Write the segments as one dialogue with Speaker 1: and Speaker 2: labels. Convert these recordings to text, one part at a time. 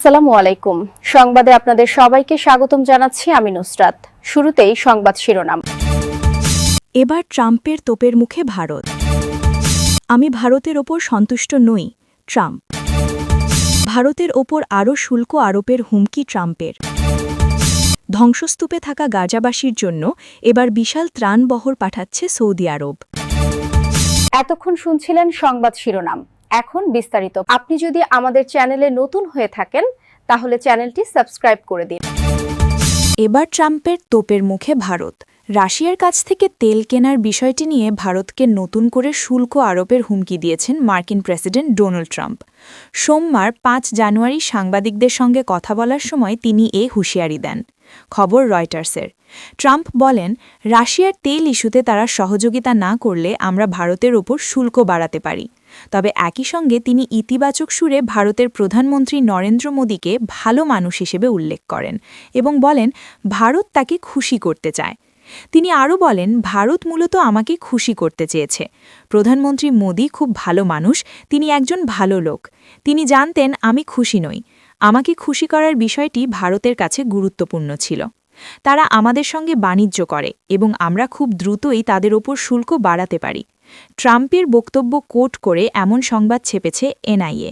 Speaker 1: আসসালামু আলাইকুম। সংবাদে আপনাদের সবাইকে স্বাগতম জানাচ্ছি আমি নুসরাত। শুরুতেই সংবাদ শিরোনাম।
Speaker 2: এবার ট্রাম্পের তোপের মুখে ভারত। আমি ভারতের ওপর সন্তুষ্ট নই, ট্রাম্প। ভারতের ওপর আরও শুল্ক আরোপের হুমকি ট্রাম্পের। ধ্বংসস্তূপে থাকা গাজাবাসীর জন্য এবার বিশাল ত্রাণবহর পাঠাচ্ছে সৌদি আরব।
Speaker 1: এতক্ষণ শুনছিলেন সংবাদ শিরোনাম। এখন বিস্তারিত। আপনি যদি আমাদের চ্যানেলে নতুন হয়ে থাকেন তাহলে চ্যানেলটি সাবস্ক্রাইব করে দিন।
Speaker 2: এবার ট্রাম্পের তোপের মুখে ভারত। রাশিয়ার কাছ থেকে তেল কেনার বিষয়টি নিয়ে ভারতকে নতুন করে শুল্ক আরোপের হুমকি দিয়েছেন মার্কিন প্রেসিডেন্ট ডোনাল্ড ট্রাম্প। সোমবার ৫ জানুয়ারি সাংবাদিকদের সঙ্গে কথা বলার সময় তিনি এ হুঁশিয়ারি দেন। খবর রয়টার্সের। ট্রাম্প বলেন, রাশিয়ার তেল ইস্যুতে তারা সহযোগিতা না করলে আমরা ভারতের ওপর শুল্ক বাড়াতে পারি। তবে একই সঙ্গে তিনি ইতিবাচক সুরে ভারতের প্রধানমন্ত্রী নরেন্দ্র মোদীকে ভালো মানুষ হিসেবে উল্লেখ করেন এবং বলেন ভারত তাকে খুশি করতে চায়। তিনি আরও বলেন, ভারত মূলত আমাকে খুশি করতে চেয়েছে। প্রধানমন্ত্রী মোদী খুব ভালো মানুষ, তিনি একজন ভালো লোক। তিনি জানতেন আমি খুশি নই। আমাকে খুশি করার বিষয়টি ভারতের কাছে গুরুত্বপূর্ণ ছিল। তারা আমাদের সঙ্গে বাণিজ্য করে এবং আমরা খুব দ্রুতই তাদের ওপর শুল্ক বাড়াতে পারি। ট্রাম্পের বক্তব্য কোট করে এমন সংবাদ ছেপেছে এনআইএ।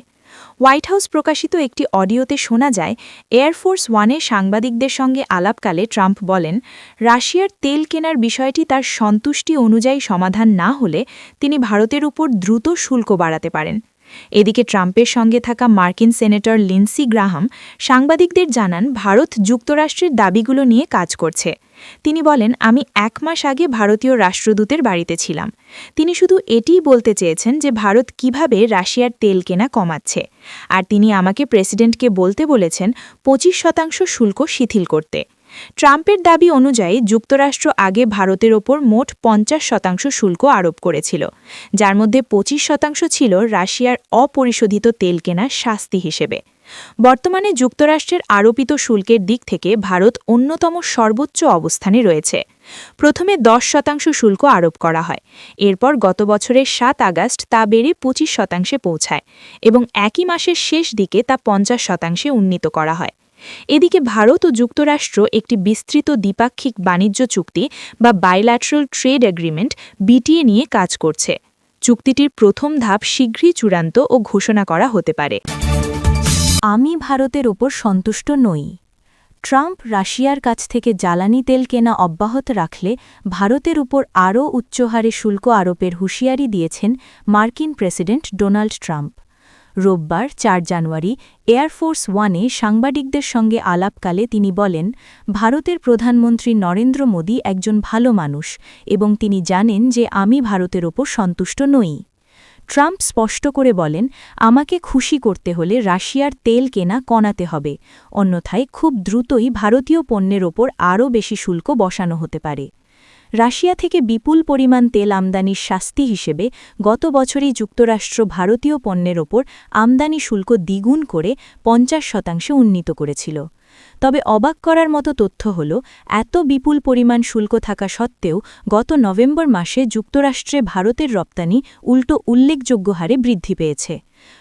Speaker 2: হোয়াইট হাউস প্রকাশিত একটি অডিওতে শোনা যায়, এয়ারফোর্স ওয়ানে সাংবাদিকদের সঙ্গে আলাপকালে ট্রাম্প বলেন, রাশিয়ার তেল কেনার বিষয়টি তার সন্তুষ্টি অনুযায়ী সমাধান না হলে তিনি ভারতের উপর দ্রুত শুল্ক বাড়াতে পারেন। এদিকে ট্রাম্পের সঙ্গে থাকা মার্কিন সেনেটর লিন্ডসি গ্রাহাম সাংবাদিকদের জানান ভারত যুক্তরাষ্ট্রের দাবিগুলো নিয়ে কাজ করছে। তিনি বলেন, আমি ১ মাস আগে ভারতীয় রাষ্ট্রদূতের বাড়িতে ছিলাম। তিনি শুধু এটিই বলতে চেয়েছেন যে ভারত কিভাবে রাশিয়ার তেল কেনা কমাচ্ছে, আর তিনি আমাকে প্রেসিডেন্টকে বলতে বলেছেন ২৫% শুল্ক শিথিল করতে। ট্রাম্পের দাবি অনুযায়ী যুক্তরাষ্ট্র আগে ভারতের ওপর মোট ৫০% শুল্ক আরোপ করেছিল, যার মধ্যে ২৫% ছিল রাশিয়ার অপরিশোধিত তেল কেনার শাস্তি হিসেবে। বর্তমানে যুক্তরাষ্ট্রের আরোপিত শুল্কের দিক থেকে ভারত অন্যতম সর্বোচ্চ অবস্থানে রয়েছে। প্রথমে ১০% শুল্ক আরোপ করা হয়, এরপর গত বছরের ৭ আগস্ট তা বেড়ে ২৫% পৌঁছায় এবং একই মাসের শেষ দিকে তা ৫০% উন্নীত করা হয়। এদিকে ভারত ও যুক্তরাষ্ট্র একটি বিস্তৃত দ্বিপাক্ষিক বাণিজ্য চুক্তি বা বাইল্যাটারাল ট্রেড এগ্রিমেন্ট বিটিএ নিয়ে কাজ করছে। চুক্তিটির প্রথম ধাপ শীঘ্রই চূড়ান্ত ও ঘোষণা করা হতে পারে। আমি ভারতের ওপর সন্তুষ্ট নই। ট্রাম্প রাশিয়ার কাছ থেকে জ্বালানি তেল কেনা অব্যাহত রাখলে ভারতের উপর আরও উচ্চহারে শুল্ক আরোপের হুঁশিয়ারি দিয়েছেন মার্কিন প্রেসিডেন্ট ডোনাল্ড ট্রাম্প। রোববার ৪ জানুয়ারি এয়ারফোর্স ওয়ানে সাংবাদিকদের সঙ্গে আলাপকালে তিনি বলেন, ভারতের প্রধানমন্ত্রী নরেন্দ্র মোদী একজন ভালো মানুষ এবং তিনি জানেন যে আমি ভারতের ওপর সন্তুষ্ট নই। ট্রাম্প স্পষ্ট করে বলেন, আমাকে খুশি করতে হলে রাশিয়ার তেল কেনা কমাতে হবে, অন্যথায় খুব দ্রুতই ভারতীয় পণ্যের ওপর আরও বেশি শুল্ক বসানো হতে পারে। রাশিয়া থেকে বিপুল পরিমাণ তেল আমদানির শাস্তি হিসেবে গত বছরই যুক্তরাষ্ট্র ভারতীয় পণ্যের ওপর আমদানি শুল্ক দ্বিগুণ করে ৫০% উন্নীত করেছিল। তবে অবাক করার মতো তথ্য হল, এত বিপুল পরিমাণ শুল্ক থাকা সত্ত্বেও গত নভেম্বর মাসে যুক্তরাষ্ট্রে ভারতের রপ্তানি উল্টো উল্লেখযোগ্য হারে বৃদ্ধি পেয়েছে।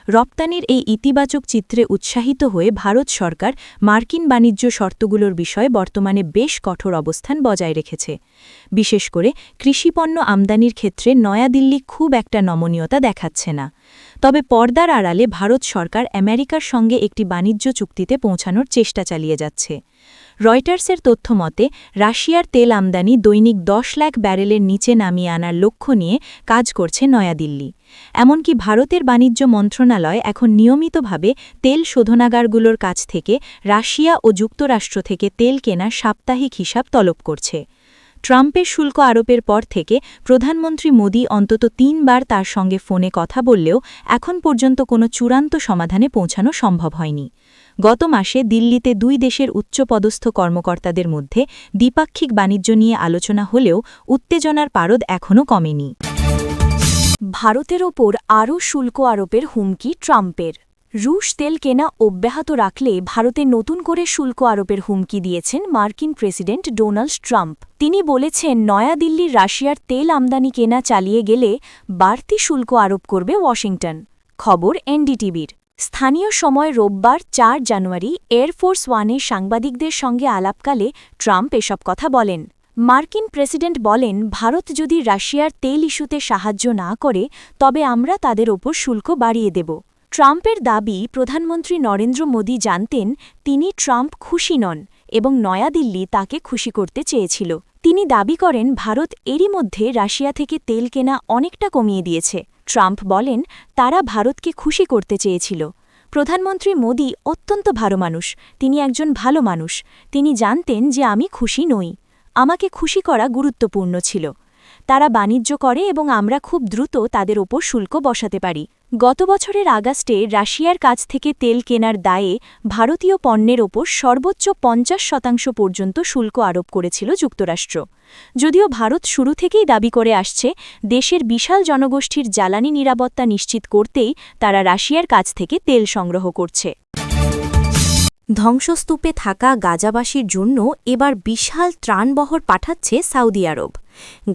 Speaker 2: রপ্তানির এই ইতিবাচক চিত্রে উৎসাহিত হয়ে ভারত সরকার মার্কিন বাণিজ্য শর্তগুলোর বিষয়ে বর্তমানে বেশ কঠোর অবস্থান বজায় রেখেছে। বিশেষ করে কৃষিপণ্য আমদানির ক্ষেত্রে নয়াদিল্লি খুব একটা নমনীয়তা দেখাচ্ছে না। তবে পর্দার আড়ালে ভারত সরকার আমেরিকার সঙ্গে একটি বাণিজ্য চুক্তিতে পৌঁছানোর চেষ্টা চালিয়ে যাচ্ছে। রয়টার্সের তথ্য মতে রাশিয়ার তেল আমদানি দৈনিক ১০ লাখ ব্যারেলের নিচে নামিয়ে আনার লক্ষ্য নিয়ে কাজ করছে নয়াদিল্লি। এমনকি ভারতের বাণিজ্য মন্ত্রণালয় এখন নিয়মিতভাবে তেল শোধনাগারগুলোর কাছ থেকে রাশিয়া ও যুক্তরাষ্ট্র থেকে তেল কেনার সাপ্তাহিক হিসাব তলব করছে। ট্রাম্পের শুল্ক আরোপের পর থেকে প্রধানমন্ত্রী মোদী অন্তত ৩ বার তার সঙ্গে ফোনে কথা বললেও এখন পর্যন্ত কোনো চূড়ান্ত সমাধানে পৌঁছানো সম্ভব হয়নি। গত মাসে দিল্লিতে ২ দেশের উচ্চপদস্থ কর্মকর্তাদের মধ্যে দ্বিপাক্ষিক বাণিজ্য নিয়ে আলোচনা হলেও উত্তেজনার পারদ এখনও কমেনি। ভারতের ওপর আরও শুল্ক আরোপের হুমকি ট্রাম্পের। রুশ তেল কেনা অব্যাহত রাখলে ভারতে নতুন করে শুল্ক আরোপের হুমকি দিয়েছেন মার্কিন প্রেসিডেন্ট ডোনাল্ড ট্রাম্প। তিনি বলেছেন, নয়াদিল্লির রাশিয়ার তেল আমদানি কেনা চালিয়ে গেলে বাড়তি শুল্ক আরোপ করবে ওয়াশিংটন। খবর এনডিটিভির। স্থানীয় সময় রোববার ৪ জানুয়ারি এয়ারফোর্স ওয়ানের সাংবাদিকদের সঙ্গে আলাপকালে ট্রাম্প এসব কথা বলেন। মার্কিন প্রেসিডেন্ট বলেন, ভারত যদি রাশিয়ার তেল ইস্যুতে সাহায্য না করে তবে আমরা তাদের ওপর শুল্ক বাড়িয়ে দেব। ট্রাম্পের দাবি, প্রধানমন্ত্রী নরেন্দ্র মোদী জানতেন তিনি ট্রাম্প খুশি নন এবং নয়াদিল্লি তাকে খুশি করতে চেয়েছিল। তিনি দাবি করেন ভারত এরই মধ্যে রাশিয়া থেকে তেল কেনা অনেকটা কমিয়ে দিয়েছে। ট্রাম্প বলেন তারা ভারতকে খুশি করতে চেয়েছিল। প্রধানমন্ত্রী মোদী অত্যন্ত ভালো মানুষ, তিনি একজন ভালো মানুষ। তিনি জানতেন যে আমি খুশি নই। আমাকে খুশি করা গুরুত্বপূর্ণ ছিল। তারা বাণিজ্য করে এবং আমরা খুব দ্রুত তাদের ওপর শুল্ক বসাতে পারি। গত বছরের আগস্টে রাশিয়ার কাছ থেকে তেল কেনার দায়ে ভারতীয় পণ্যের ওপর সর্বোচ্চ ৫০% পর্যন্ত শুল্ক আরোপ করেছিল যুক্তরাষ্ট্র। যদিও ভারত শুরু থেকেই দাবি করে আসছে দেশের বিশাল জনগোষ্ঠীর জ্বালানি নিরাপত্তা নিশ্চিত করতেই তারা রাশিয়ার কাছ থেকে তেল সংগ্রহ করছে। ধ্বংসস্তূপে থাকা গাজাবাসীর জন্য এবার বিশাল ত্রাণবহর পাঠাচ্ছে সৌদি আরব।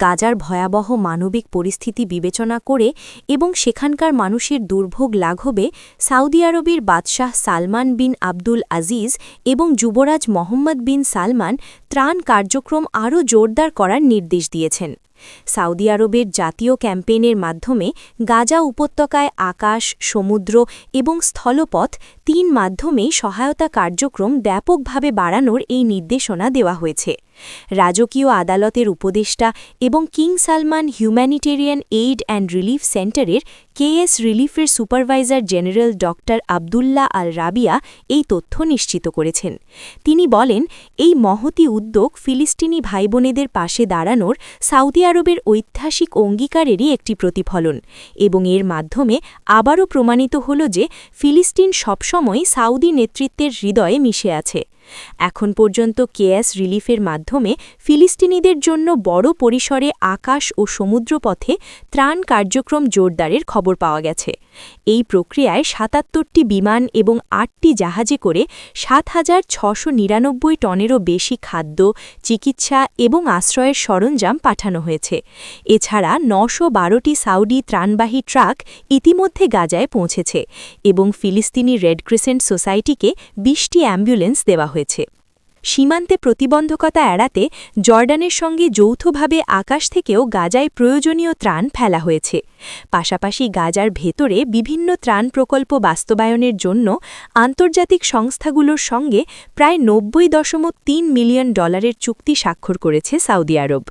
Speaker 2: গাজার ভয়াবহ মানবিক পরিস্থিতি বিবেচনা করে এবং সেখানকার মানুষের দুর্ভোগ লাঘবে সৌদি আরবের বাদশাহ সালমান বিন আব্দুল আজিজ এবং যুবরাজ মোহাম্মদ বিন সালমান ত্রাণ কার্যক্রম আরও জোরদার করার নির্দেশ দিয়েছেন। সৌদি আরবের জাতীয় ক্যাম্পেইনের মাধ্যমে গাজা উপত্যকায় আকাশ, সমুদ্র এবং স্থলপথ ৩ মাধ্যমেই সহায়তা কার্যক্রম ব্যাপকভাবে বাড়ানোর এই নির্দেশনা দেওয়া হয়েছে। রাজকীয় আদালতের উপদেষ্টা এবং king Salman humanitarian aid and relief সেন্টারের কেএস রিলিফের সুপারভাইজার জেনারেল ড. আবদুল্লাহ আল রাবিয়া এই তথ্য নিশ্চিত করেছেন। তিনি বলেন, এই মহতী উদ্যোগ ফিলিস্তিনি ভাইবোনেদের পাশে দাঁড়ানোর সৌদি আরবের ঐতিহাসিক অঙ্গীকারেরই একটি প্রতিফলন এবং এর মাধ্যমে আবারও প্রমাণিত হল যে ফিলিস্তিন সবসময় সৌদি নেতৃত্বের হৃদয়ে মিশে আছে। এখন পর্যন্ত কেএস রিলিফের মাধ্যমে ফিলিস্তিনিদের জন্য বড় পরিসরে আকাশ ও সমুদ্রপথে ত্রাণ কার্যক্রম জোরদারের খবর পাওয়া গেছে। এই প্রক্রিয়ায় ৭৭টি বিমান এবং ৮টি জাহাজে করে ৭,৬৯৯ টনেরও বেশি খাদ্য, চিকিৎসা এবং আশ্রয়ের সরঞ্জাম পাঠানো হয়েছে। এছাড়া ৯১২টি সাউদি ত্রাণবাহী ট্রাক ইতিমধ্যে গাজায় পৌঁছেছে এবং ফিলিস্তিনি রেড ক্রিসেন্ট সোসাইটিকে ২০টি অ্যাম্বুলেন্স দেওয়া হয়েছে। সীমান্তে প্রতিবন্ধকতা এড়াতে জর্ডানের সঙ্গে যৌথভাবে আকাশ থেকেও গাজায় প্রয়োজনীয় ত্রাণ ফেলা হয়েছে। পাশাপাশি গাজার ভেতরে বিভিন্ন ত্রাণ প্রকল্প বাস্তবায়নের জন্য আন্তর্জাতিক সংস্থাগুলোর সঙ্গে প্রায় $৯০.৩ মিলিয়ন চুক্তি স্বাক্ষর করেছে সৌদি আরব।